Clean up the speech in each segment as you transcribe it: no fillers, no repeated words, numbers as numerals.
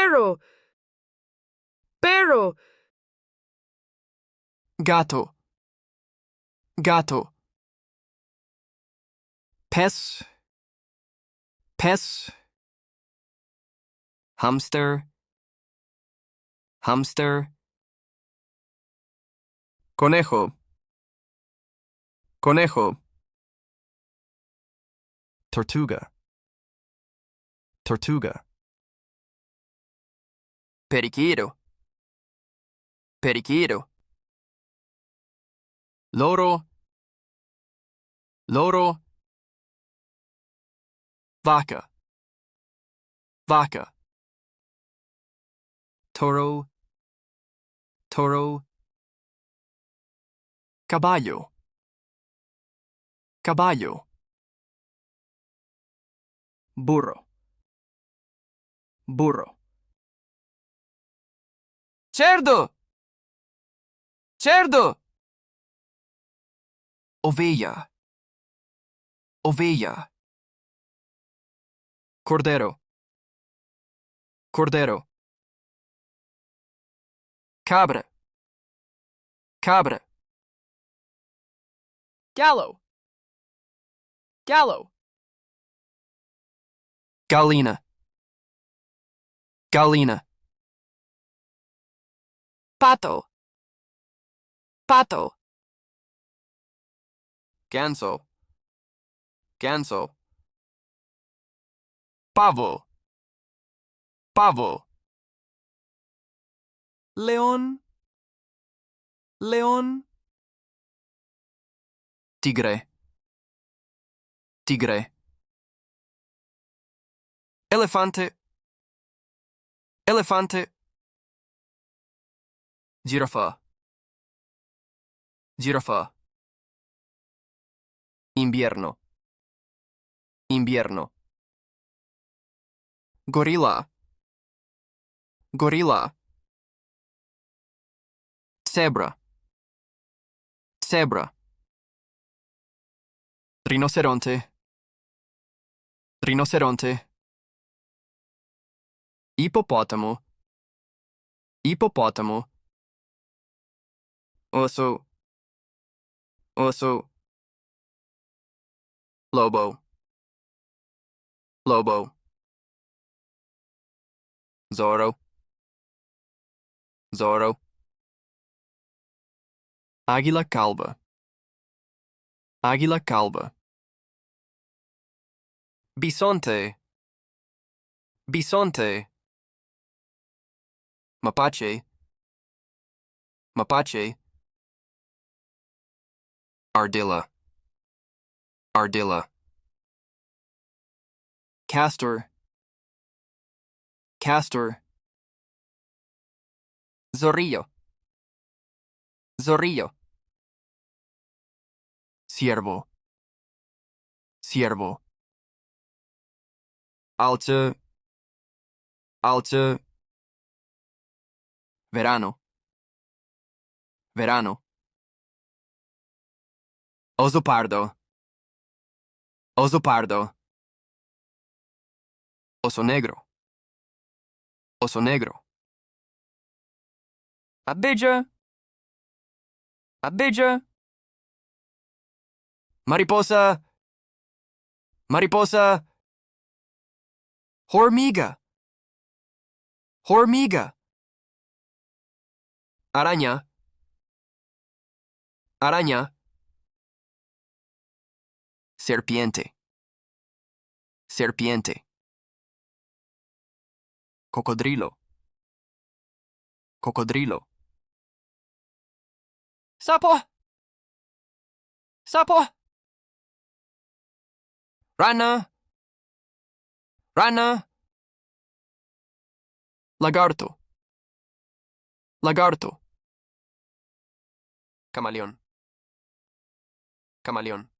Pero. Pero. Gato. Gato. Pes. Pes. Hamster. Hamster. Conejo. Conejo. Tortuga. Tortuga. Periquito. Periquito. Loro. Loro. Vaca. Vaca. Toro. Toro. Caballo. Caballo. Burro. Burro. Cerdo. Cerdo. Ovella. Ovella. Cordero. Cordero. Cabra. Cabra. Gallo. Gallo. Gallina. Gallina. Pato. Pato. Ganso. Ganso. Pavo. Pavo. León. León. Tigre. Tigre. Elefante. Elefante. Girafa. Girafa. Invierno. Invierno. Gorila. Gorila. Zebra. Zebra. Rinoceronte. Rinoceronte. Hipopótamo. Hipopótamo. Oso. Oso. Lobo. Lobo. Zorro. Zorro. Águila calva. Águila calva. Bisonte. Bisonte. Mapache. Mapache. Ardilla. Ardilla. Castor. Castor. Zorrillo. Zorrillo. Ciervo. Ciervo. Alce. Alce. Verano. Verano. Oso pardo. Oso pardo. Oso negro. Oso negro. Abella. Abella. Mariposa. Mariposa. Hormiga. Hormiga. Araña. Araña. Serpiente. Serpiente. Cocodrilo. Cocodrilo. Sapo. Sapo. Rana. Rana. Lagarto. Lagarto. Camaleón. Camaleón.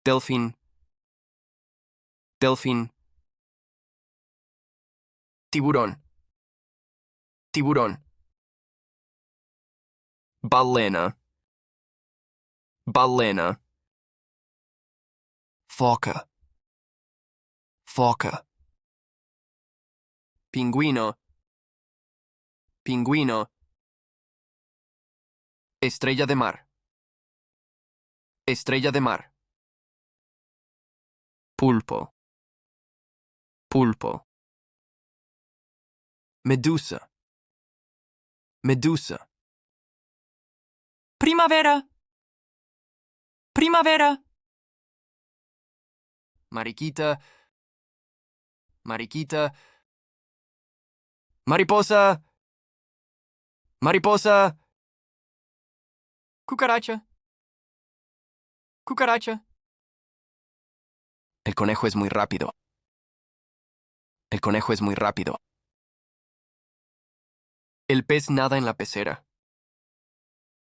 Delfín. Delfín. Tiburón. Tiburón. Balena. Balena. Foca. Foca. Pingüino. Pingüino. Estrella de mar. Estrella de mar. Pulpo. Pulpo. Medusa. Medusa. Primavera. Primavera. Mariquita. Mariquita. Mariposa. Mariposa. Cucaracha. Cucaracha. El conejo es muy rápido. El conejo es muy rápido. El pez nada en la pecera.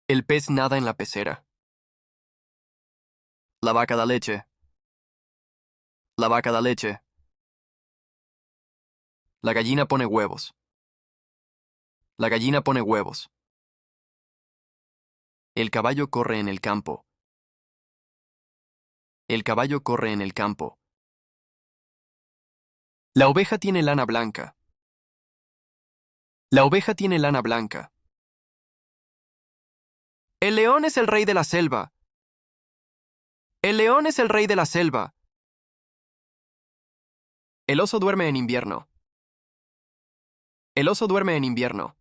El pez nada en la pecera. La vaca da leche. La vaca da leche. La gallina pone huevos. La gallina pone huevos. El caballo corre en el campo. El caballo corre en el campo. La oveja tiene lana blanca. La oveja tiene lana blanca. El león es el rey de la selva. El león es el rey de la selva. El oso duerme en invierno. El oso duerme en invierno.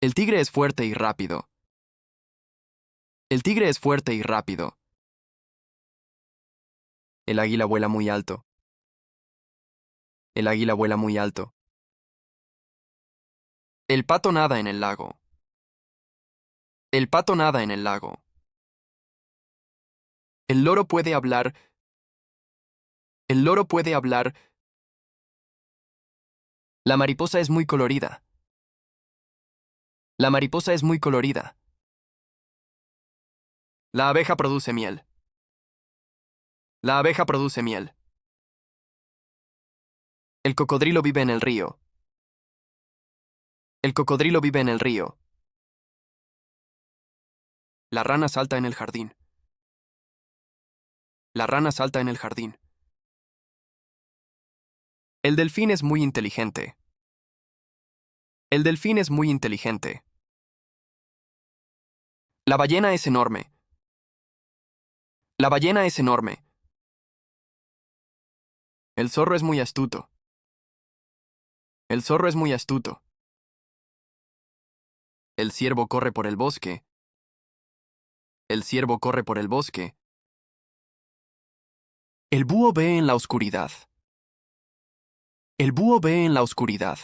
El tigre es fuerte y rápido. El tigre es fuerte y rápido. El águila vuela muy alto. El águila vuela muy alto. El pato nada en el lago. El pato nada en el lago. El loro puede hablar. El loro puede hablar. La mariposa es muy colorida. La mariposa es muy colorida. La abeja produce miel. La abeja produce miel. El cocodrilo vive en el río. El cocodrilo vive en el río. La rana salta en el jardín. La rana salta en el jardín. El delfín es muy inteligente. El delfín es muy inteligente. La ballena es enorme. La ballena es enorme. El zorro es muy astuto. El zorro es muy astuto. El ciervo corre por el bosque. El ciervo corre por el bosque. El búho ve en la oscuridad. El búho ve en la oscuridad.